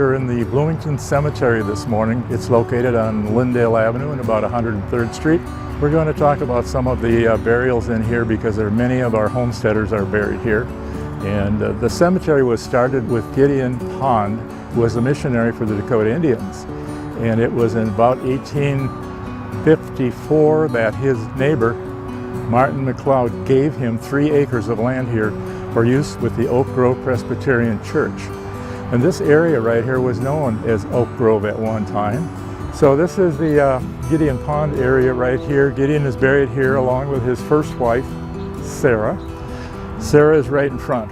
We're in the Bloomington Cemetery this morning. It's located on Lyndale Avenue and about 103rd Street. We're going to talk about some of the burials in here because there are many of our homesteaders are buried here. And the cemetery was started with Gideon Pond, who was a missionary for the Dakota Indians. And it was in about 1854 that his neighbor, Martin McLeod, gave him 3 acres of land here for use with the Oak Grove Presbyterian Church. And this area right here was known as Oak Grove at one time. So this is the Gideon Pond area right here. Gideon is buried here along with his first wife, Sarah. Sarah is right in front.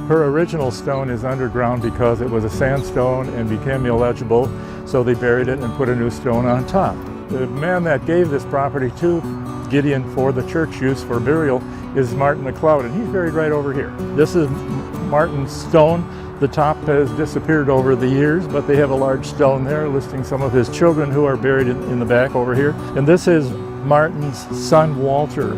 Her original stone is underground because it was a sandstone and became illegible, so they buried it and put a new stone on top. The man that gave this property to Gideon for the church use for burial is Martin McLeod, and he's buried right over here. This is Martin's stone. The top has disappeared over the years, but they have a large stone there listing some of his children who are buried in the back over here. And this is Martin's son, Walter.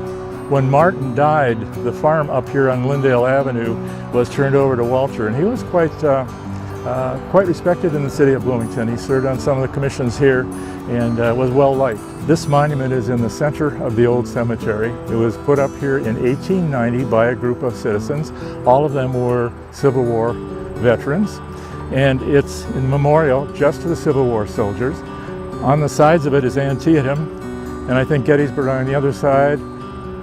When Martin died, the farm up here on Lyndale Avenue was turned over to Walter, and he was quite respected in the city of Bloomington. He served on some of the commissions here and was well liked. This monument is in the center of the old cemetery. It was put up here in 1890 by a group of citizens. All of them were Civil War veterans, and it's in memorial just to the Civil War soldiers. On the sides of it is Antietam, and I think Gettysburg on the other side.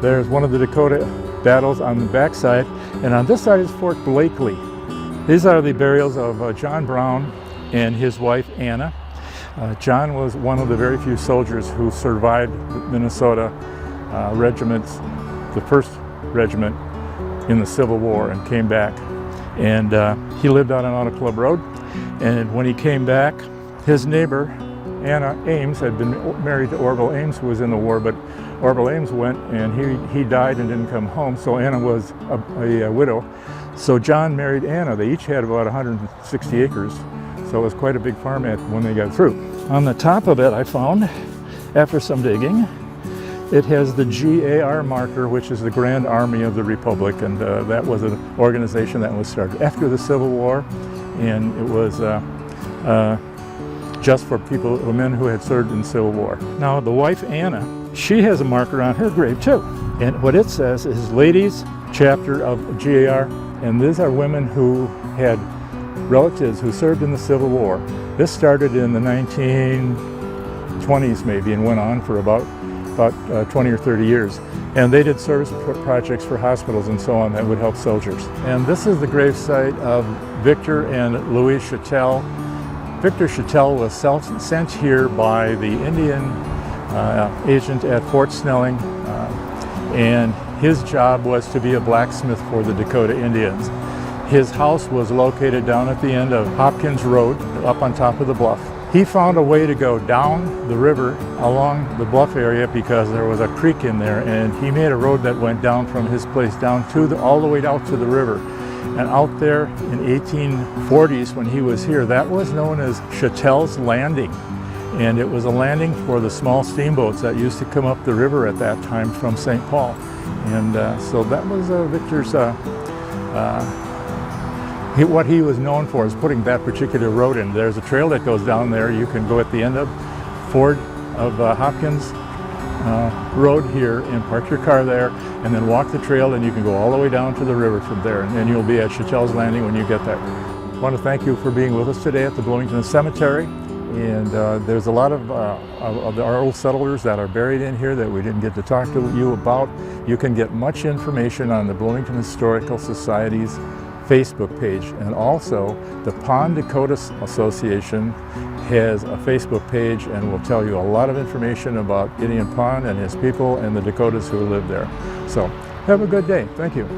There's one of the Dakota battles on the back side, and on this side is Fort Blakely. These are the burials of John Brown and his wife Anna. John was one of the very few soldiers who survived the Minnesota regiments, the 1st Regiment in the Civil War, and came back. And he lived out on Auto Club Road. And when he came back, his neighbor, Anna Ames, had been married to Orville Ames, who was in the war, but Orville Ames went and he died and didn't come home, so Anna was a widow. So John married Anna. They each had about 160 acres, so it was quite a big farm when they got through. On the top of it, I found, after some digging, it has the GAR marker, which is the Grand Army of the Republic, and that was an organization that was started after the Civil War, and it was just for men who had served in the Civil War. Now, the wife Anna, she has a marker on her grave too, and what it says is Ladies Chapter of GAR, and these are women who had relatives who served in the Civil War. This started in the 1920s maybe and went on for about 20 or 30 years. And they did service projects for hospitals and so on that would help soldiers. And this is the gravesite of Victor and Louise Chattel. Victor Chattel was sent here by the Indian agent at Fort Snelling, and his job was to be a blacksmith for the Dakota Indians. His house was located down at the end of Hopkins Road, up on top of the bluff. He found a way to go down the river along the bluff area because there was a creek in there, and he made a road that went down from his place down to all the way out to the river. And out there in 1840s when he was here, that was known as Chattel's Landing. And it was a landing for the small steamboats that used to come up the river at that time from St. Paul. And so that was Victor's, what he was known for is putting that particular road in. There's a trail that goes down there. You can go at the end of Hopkins Road here and park your car there, and then walk the trail, and you can go all the way down to the river from there, and you'll be at Chattel's Landing when you get there. I want to thank you for being with us today at the Bloomington Cemetery, and there's a lot of our old settlers that are buried in here that we didn't get to talk to you about. You can get much information on the Bloomington Historical Society's Facebook page, and also the Pond Dakota Association has a Facebook page and will tell you a lot of information about Gideon Pond and his people and the Dakotas who live there. So have a good day. Thank you.